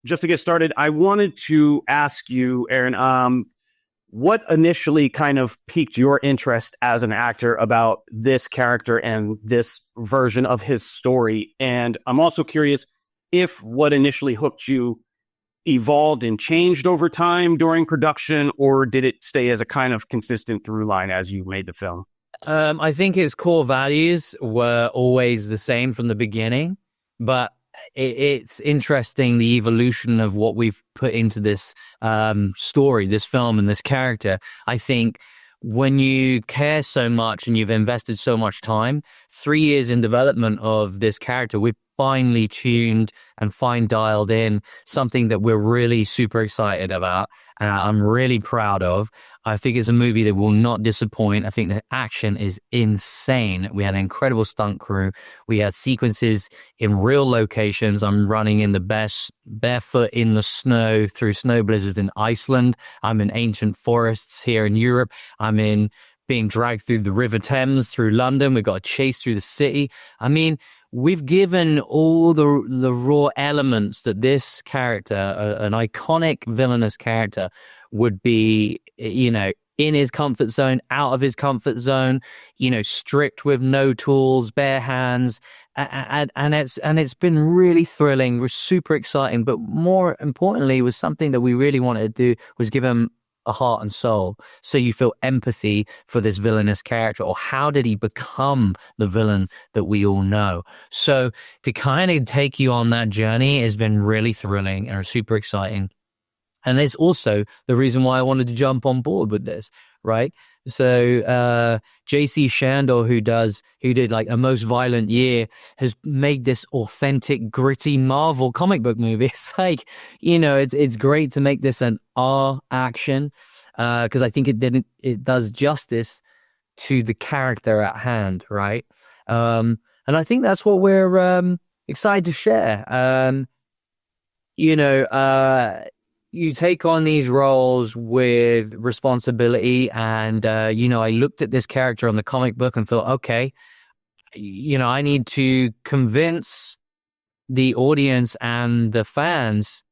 just to get started, I wanted to ask you, Aaron, what initially kind of piqued your interest as an actor about this character and this version of his story? And I'm also curious if what initially hooked you evolved and changed over time during production, or did it stay as a kind of consistent through line as you made the film? I think its core values were always the same from the beginning, but it's interesting the evolution of what we've put into this story, this film, and this character. I think when you care so much and you've invested so much time, 3 years in development of this character, we've finely tuned and fine dialed in something that we're really super excited about. I'm really proud of. I think it's a movie that will not disappoint. I think the action is insane. We had an incredible stunt crew. We had sequences in real locations. I'm running in the best barefoot in the snow through snow blizzards in Iceland. I'm in ancient forests here in Europe. I'm in being dragged through the River Thames through London. We've got a chase through the city. I mean, we've given all the raw elements that this character, an iconic villainous character, would be, you know, in his comfort zone, out of his comfort zone, you know, stripped with no tools, bare hands, and it's been really thrilling. We're super exciting, but more importantly, was something that we really wanted to do was give him a heart and soul, so you feel empathy for this villainous character, or how did he become the villain that we all know. So to kind of take you on that journey has been really thrilling and super exciting. And it's also the reason why I wanted to jump on board with this, right? So JC Chandor, who did like A Most Violent Year, has made this authentic, gritty Marvel comic book movie. It's like, you know, it's great to make this an R action, because I think it does justice to the character at hand, right? And I think that's what we're excited to share. You know, you take on these roles with responsibility, and you know, I looked at this character on the comic book and thought, okay, you know, I need to convince the audience and the fans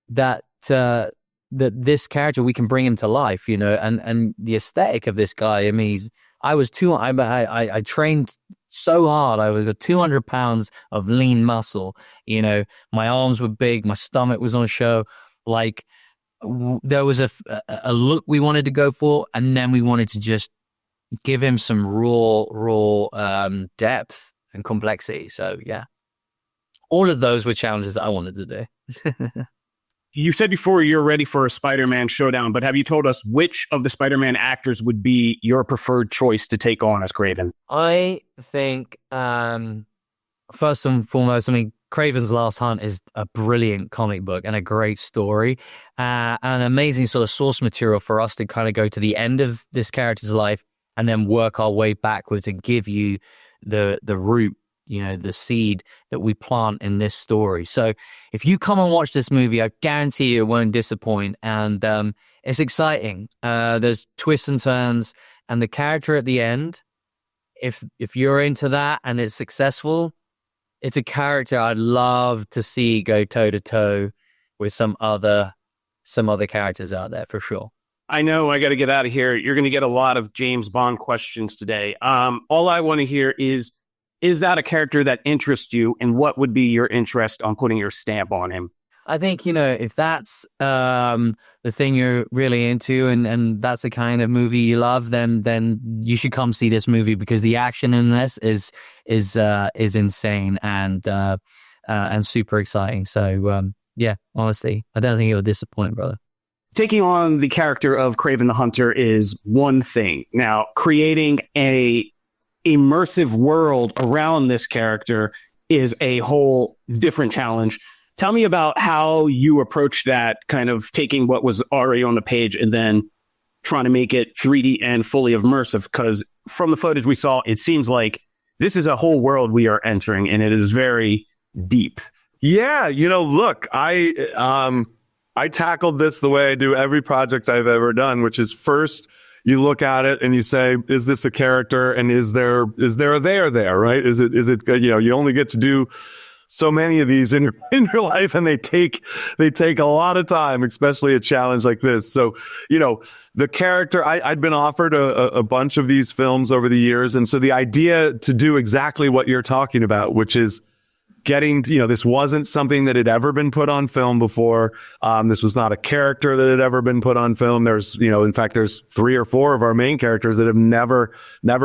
that that this character, we can bring him to life, you know, and the aesthetic of this guy. I mean, I trained so hard. I was 200 pounds of lean muscle. You know, my arms were big, my stomach was on show. Like, there was a look we wanted to go for, and then we wanted to just give him some raw depth and complexity. So yeah, all of those were challenges that I wanted to do. You said before you're ready for a Spider-Man showdown, but have you told us which of the Spider-Man actors would be your preferred choice to take on as Kraven? I think, first and foremost, I mean, Kraven's Last Hunt is a brilliant comic book and a great story, an amazing sort of source material for us to kind of go to the end of this character's life and then work our way backwards and give you the root, you know, the seed that we plant in this story. So if you come and watch this movie, I guarantee you it won't disappoint. And it's exciting. There's twists and turns, and the character at the end, if you're into that and it's successful, it's a character I'd love to see go toe to toe with some other characters out there for sure. I know I got to get out of here. You're going to get a lot of James Bond questions today. All I want to hear is that a character that interests you, and what would be your interest on putting your stamp on him? I think, you know, if that's the thing you're really into, and that's the kind of movie you love, then you should come see this movie, because the action in this is insane and super exciting. So yeah, honestly, I don't think it'll disappoint, brother. Taking on the character of Kraven the Hunter is one thing. Now, creating a immersive world around this character is a whole different challenge. Tell me about how you approach that, kind of taking what was already on the page and then trying to make it 3D and fully immersive, because from the footage we saw, it seems like this is a whole world we are entering, and it is very deep. Yeah, you know, look, I tackled this the way I do every project I've ever done, which is first you look at it and you say, is this a character, and is there a there, right? Is it, you know, you only get to do so many of these in your life, and they take a lot of time, especially a challenge like this. So, the character, I'd been offered a bunch of these films over the years. And so the idea to do exactly what you're talking about, which is getting, this wasn't something that had ever been put on film before. This was not a character that had ever been put on film. There's, in fact, there's 3 or 4 of our main characters that have never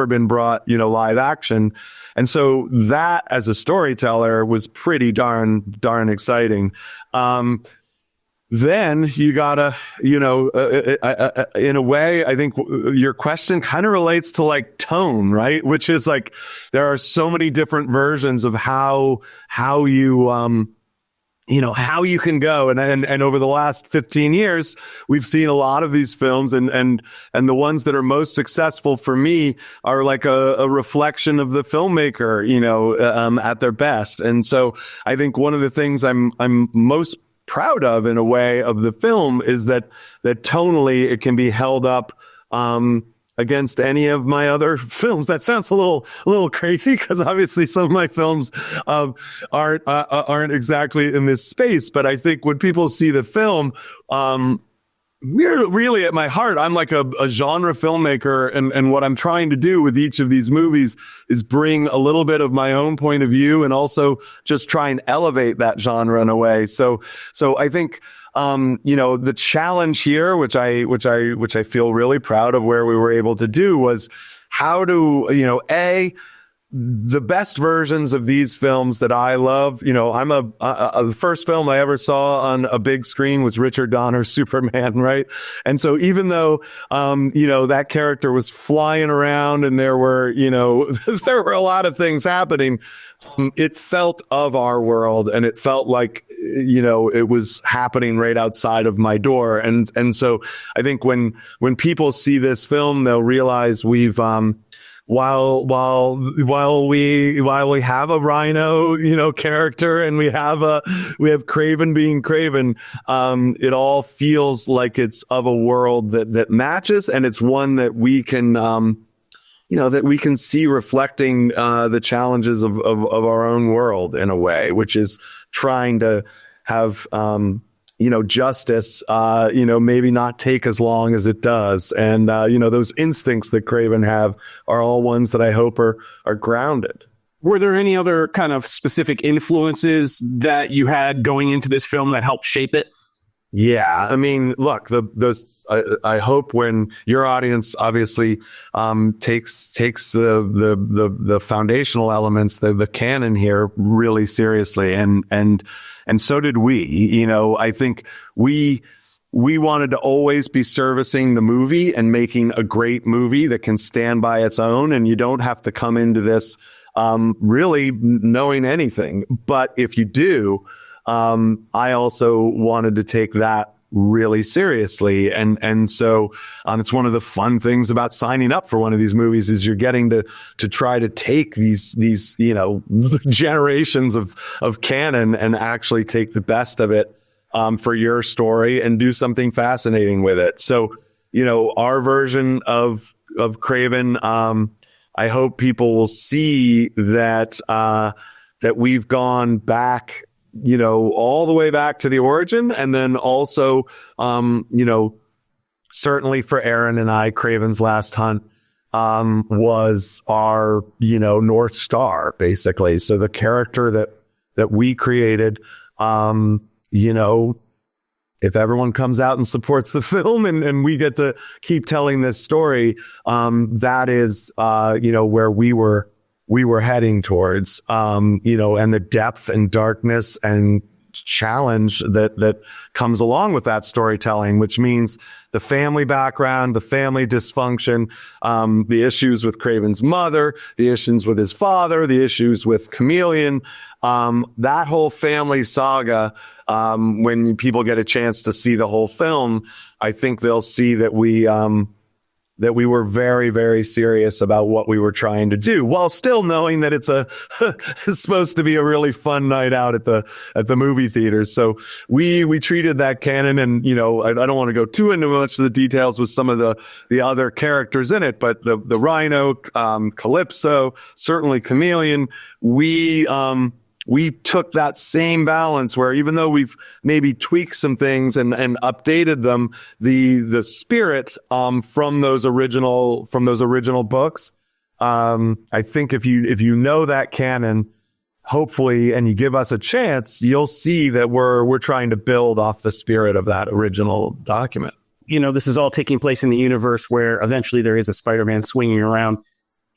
been brought, live action. And so that as a storyteller was pretty darn exciting. Then you gotta, in a way, I think your question kind of relates to like tone, right? Which is like, there are so many different versions of how you, how you can go. And over the last 15 years, we've seen a lot of these films, and the ones that are most successful for me are like a reflection of the filmmaker, at their best. And so I think one of the things I'm most proud of, in a way, of the film is that tonally it can be held up against any of my other films. That sounds a little crazy, because obviously some of my films aren't exactly in this space. But I think when people see the film, we're really, at my heart, I'm like a genre filmmaker, and what I'm trying to do with each of these movies is bring a little bit of my own point of view, and also just try and elevate that genre in a way. So I think, the challenge here, which I feel really proud of where we were able to do, was how to, the best versions of these films that I love. I'm the first film I ever saw on a big screen was Richard Donner's Superman, right? And so even though, that character was flying around and there were, there were a lot of things happening, it felt of our world, and it felt like, it was happening right outside of my door. And so I think when people see this film, they'll realize we've, while we have a rhino, character, and we have Kraven being Kraven, it all feels like it's of a world that matches, and it's one that we can, that we can see reflecting, the challenges of our own world, in a way, which is trying to have, justice, maybe not take as long as it does. And, those instincts that Kraven have are all ones that I hope are grounded. Were there any other kind of specific influences that you had going into this film that helped shape it? Yeah, I mean, look, I hope when your audience obviously takes the foundational elements, the canon here, really seriously, and so did we. I think we wanted to always be servicing the movie and making a great movie that can stand by its own, and you don't have to come into this really knowing anything. But if you do, I also wanted to take that really seriously. And so, it's one of the fun things about signing up for one of these movies is you're getting to try to take these, generations of canon and actually take the best of it, for your story and do something fascinating with it. So, our version of Kraven, I hope people will see that we've gone back, all the way back to the origin. And then also, certainly for Aaron and I, Kraven's Last Hunt, was our, North Star, basically. So the character that we created, if everyone comes out and supports the film and we get to keep telling this story, that is, where we were heading towards, and the depth and darkness and challenge that comes along with that storytelling, which means the family background, the family dysfunction, the issues with Kraven's mother, the issues with his father, the issues with Chameleon, that whole family saga. When people get a chance to see the whole film, I think they'll see that we were very, very serious about what we were trying to do, while still knowing that it's supposed to be a really fun night out at the movie theaters. So we treated that canon, and I don't want to go too into much of the details with some of the other characters in it, but the Rhino, Calypso, certainly Chameleon, we we took that same balance where even though we've maybe tweaked some things and updated them, the spirit from those original books, I think if you know that canon, hopefully, and you give us a chance, you'll see that we're trying to build off the spirit of that original document. This is all taking place in the universe where eventually there is a Spider-Man swinging around.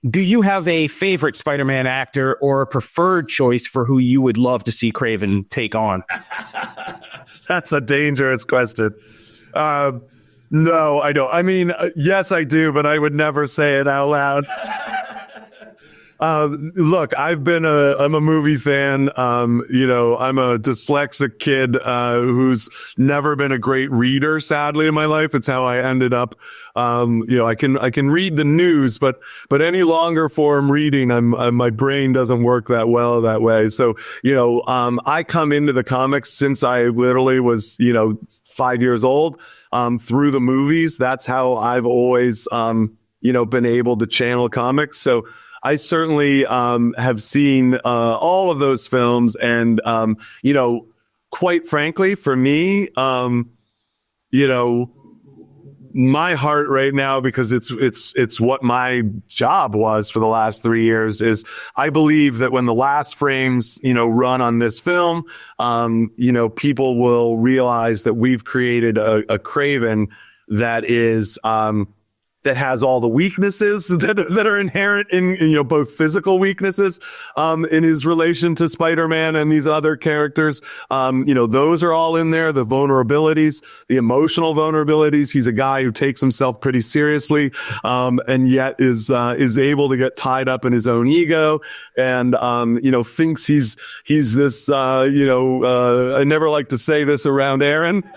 Do you have a favorite Spider-Man actor or a preferred choice for who you would love to see Kraven take on? That's a dangerous question. No, I don't. I mean, yes, I do, but I would never say it out loud. Look, I'm a movie fan. I'm a dyslexic kid, who's never been a great reader, sadly, in my life. It's how I ended up. I can read the news, but any longer form reading, my brain doesn't work that well that way. So, I come into the comics since I literally was, 5 years old, through the movies. That's how I've always, been able to channel comics. So, I certainly have seen all of those films, and quite frankly, for me, my heart right now, because it's what my job was for the last 3 years, is I believe that when the last frames run on this film, people will realize that we've created a Kraven that is that has all the weaknesses that are inherent in, both physical weaknesses, in his relation to Spider-Man and these other characters. Those are all in there. The vulnerabilities, the emotional vulnerabilities. He's a guy who takes himself pretty seriously, and yet is able to get tied up in his own ego and, thinks he's this, I never like to say this around Aaron.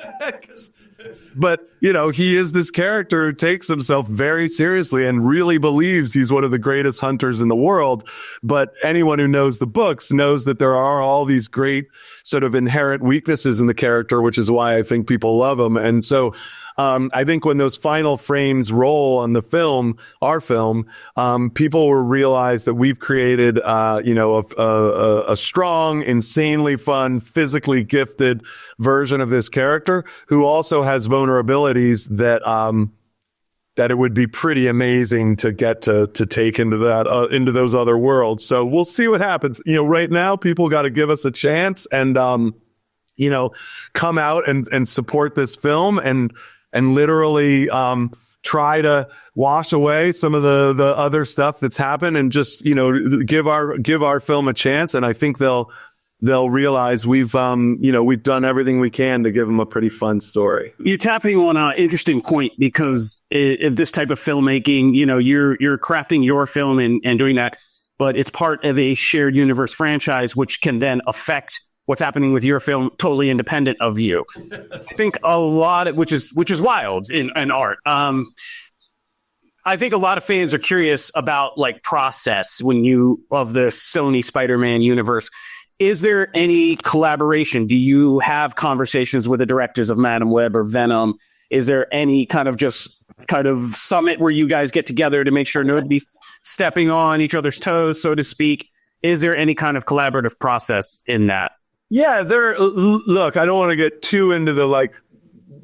But, he is this character who takes himself very seriously and really believes he's one of the greatest hunters in the world. But anyone who knows the books knows that there are all these great sort of inherent weaknesses in the character, which is why I think people love him. And so I think when those final frames roll on the film, our film, people will realize that we've created, a strong, insanely fun, physically gifted version of this character who also has vulnerabilities that it would be pretty amazing to get to take into into those other worlds. So we'll see what happens. Right now, people got to give us a chance and, come out and support this film and literally try to wash away some of the other stuff that's happened and just give our film a chance. And I think they'll realize we've done everything we can to give them a pretty fun story. You're tapping on an interesting point because of this type of filmmaking, you're crafting your film and doing that, but it's part of a shared universe franchise, which can then affect what's happening with your film totally independent of you. I think a lot of, which is wild in art. I think a lot of fans are curious about process of the Sony Spider-Man universe. Is there any collaboration? Do you have conversations with the directors of Madam Web or Venom? Is there any kind of summit where you guys get together to make sure nobody's stepping on each other's toes, so to speak? Is there any kind of collaborative process in that? Yeah, look, I don't want to get too into the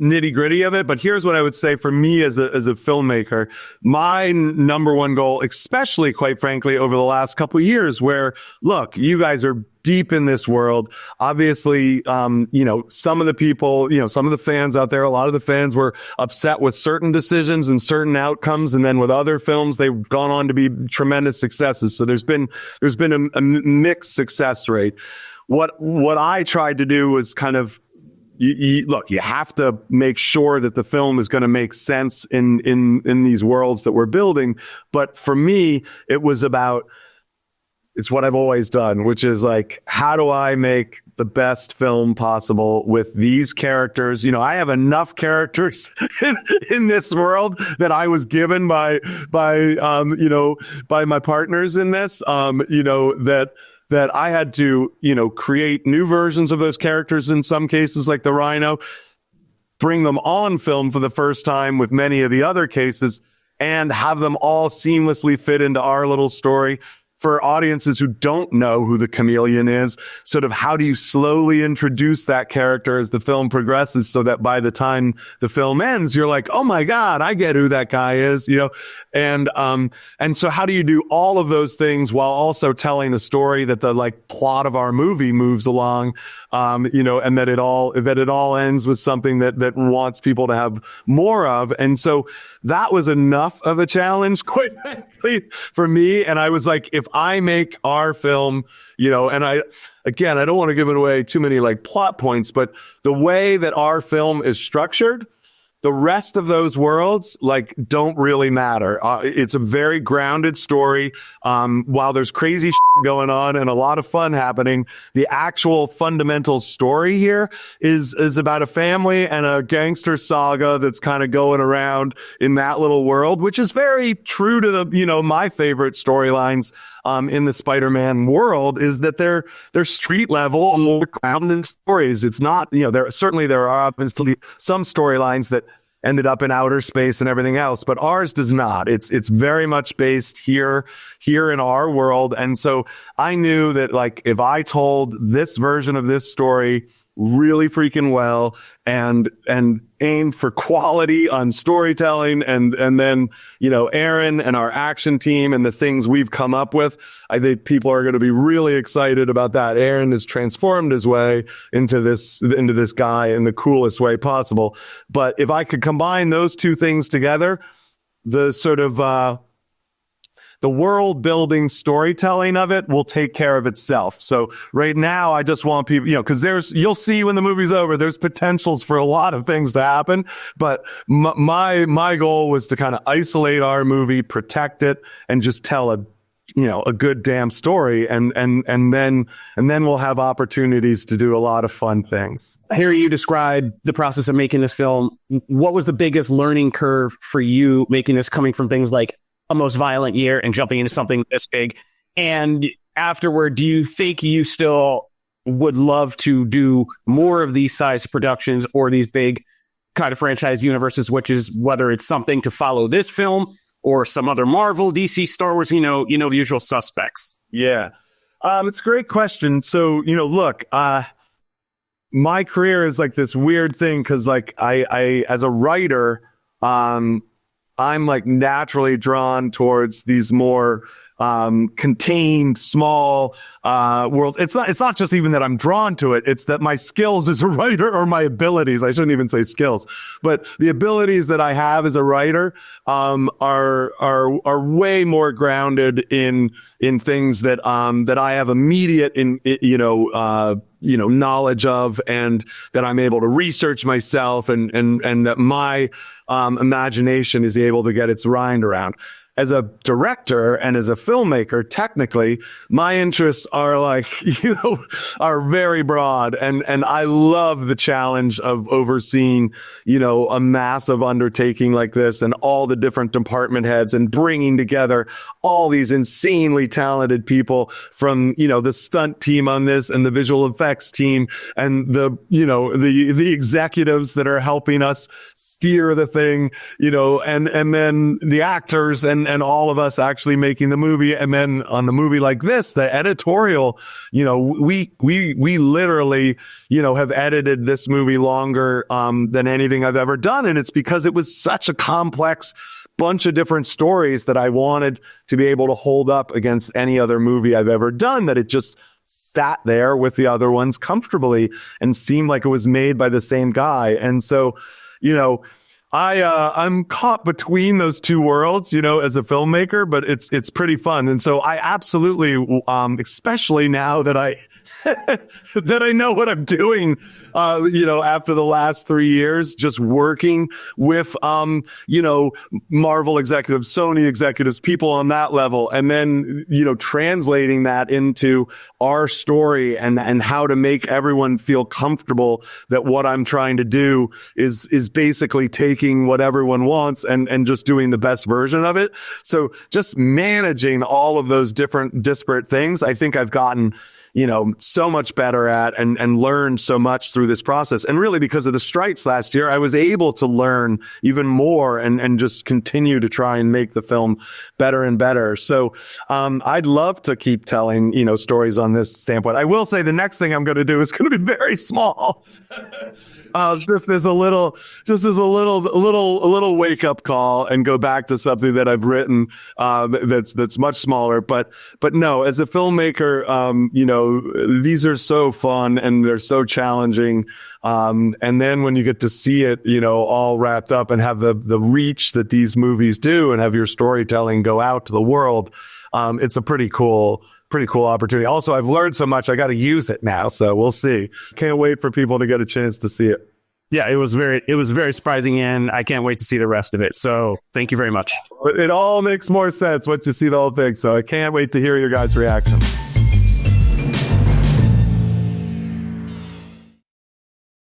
nitty gritty of it, but here's what I would say for me as a filmmaker. My number one goal, especially quite frankly, over the last couple of years where, look, you guys are deep in this world. Obviously, some of the people, some of the fans out there, a lot of the fans were upset with certain decisions and certain outcomes. And then with other films, they've gone on to be tremendous successes. So there's been a mixed success rate. What I tried to do was kind of, look, you have to make sure that the film is going to make sense in these worlds that we're building. But for me, it's what I've always done, which is how do I make the best film possible with these characters? I have enough characters in this world that I was given by my partners in this, that I had to, create new versions of those characters in some cases, like the Rhino, bring them on film for the first time with many of the other cases, and have them all seamlessly fit into our little story. for audiences who don't know who the chameleon is, sort of how do you slowly introduce that character as the film progresses so that by the time the film ends, you're like, oh my God, I get who that guy is, and so how do you do all of those things while also telling a story that the like plot of our movie moves along, and that it all ends with something that wants people to have more of. And so that was enough of a challenge, quite frankly, for me. And I was like, if I make our film, and I don't want to give it away too many like plot points, but the way that our film is structured, the rest of those worlds like don't really matter. It's a very grounded story. While there's crazy shit going on and a lot of fun happening, the actual fundamental story here is about a family and a gangster saga that's kind of going around in that little world, which is very true to the, my favorite storylines in the Spider-Man world is that they're street level, more grounded stories. It's not, there are obviously some storylines that ended up in outer space and everything else, but ours does not. It's very much based here in our world. And so I knew that like if I told this version of this story really freaking well and aimed for quality on storytelling and then, Aaron and our action team and the things we've come up with, I think people are going to be really excited about that. Aaron has transformed his way into this guy in the coolest way possible. But if I could combine those two things together, the sort of, the world building storytelling of it will take care of itself. So right now I just want people, cause you'll see when the movie's over, there's potentials for a lot of things to happen. But my goal was to kind of isolate our movie, protect it, and just tell a good damn story. And then we'll have opportunities to do a lot of fun things. Hearing you describe the process of making this film, what was the biggest learning curve for you making this, coming from things like A Most Violent Year and jumping into something this big? And afterward, do you think you still would love to do more of these size productions or these big kind of franchise universes, which is whether it's something to follow this film or some other Marvel, DC, Star Wars, the usual suspects? Yeah. It's a great question. So, look, my career is like this weird thing because like I as a writer, I'm like naturally drawn towards these more contained, small worlds. It's not just even that I'm drawn to it. It's that my skills as a writer, or my abilities, I shouldn't even say skills, but the abilities that I have as a writer are way more grounded in things that I have immediate knowledge of, and that I'm able to research myself, and that my imagination is able to get its rind around. As a director and as a filmmaker, technically, my interests are like, are very broad. And I love the challenge of overseeing, a massive undertaking like this and all the different department heads and bringing together all these insanely talented people from, the stunt team on this and the visual effects team and the executives that are helping us steer the thing, and then the actors and all of us actually making the movie. And then on the movie like this, the editorial, we literally, have edited this movie longer, than anything I've ever done. And it's because it was such a complex bunch of different stories that I wanted to be able to hold up against any other movie I've ever done, that it just sat there with the other ones comfortably and seemed like it was made by the same guy. And so, I'm caught between those two worlds, as a filmmaker, but it's pretty fun. And so I absolutely, especially now that I know what I'm doing, after the last 3 years, just working with, Marvel executives, Sony executives, people on that level, and then, translating that into our story and how to make everyone feel comfortable that what I'm trying to do is basically taking what everyone wants and just doing the best version of it. So just managing all of those different disparate things, I think I've gotten, so much better at and learned so much through this process. And really because of the strikes last year, I was able to learn even more and just continue to try and make the film better and better. So, I'd love to keep telling, stories on this standpoint. I will say the next thing I'm going to do is going to be very small. Just as a little wake up call and go back to something that I've written, that's much smaller. But no, as a filmmaker, these are so fun and they're so challenging. And then when you get to see it, all wrapped up and have the reach that these movies do and have your storytelling go out to the world, it's a pretty cool opportunity. Also, I've learned so much. I got to use it now. So we'll see. Can't wait for people to get a chance to see it. Yeah, it was very surprising, and I can't wait to see the rest of it. So thank you very much. It all makes more sense once you see the whole thing. So I can't wait to hear your guys' reaction.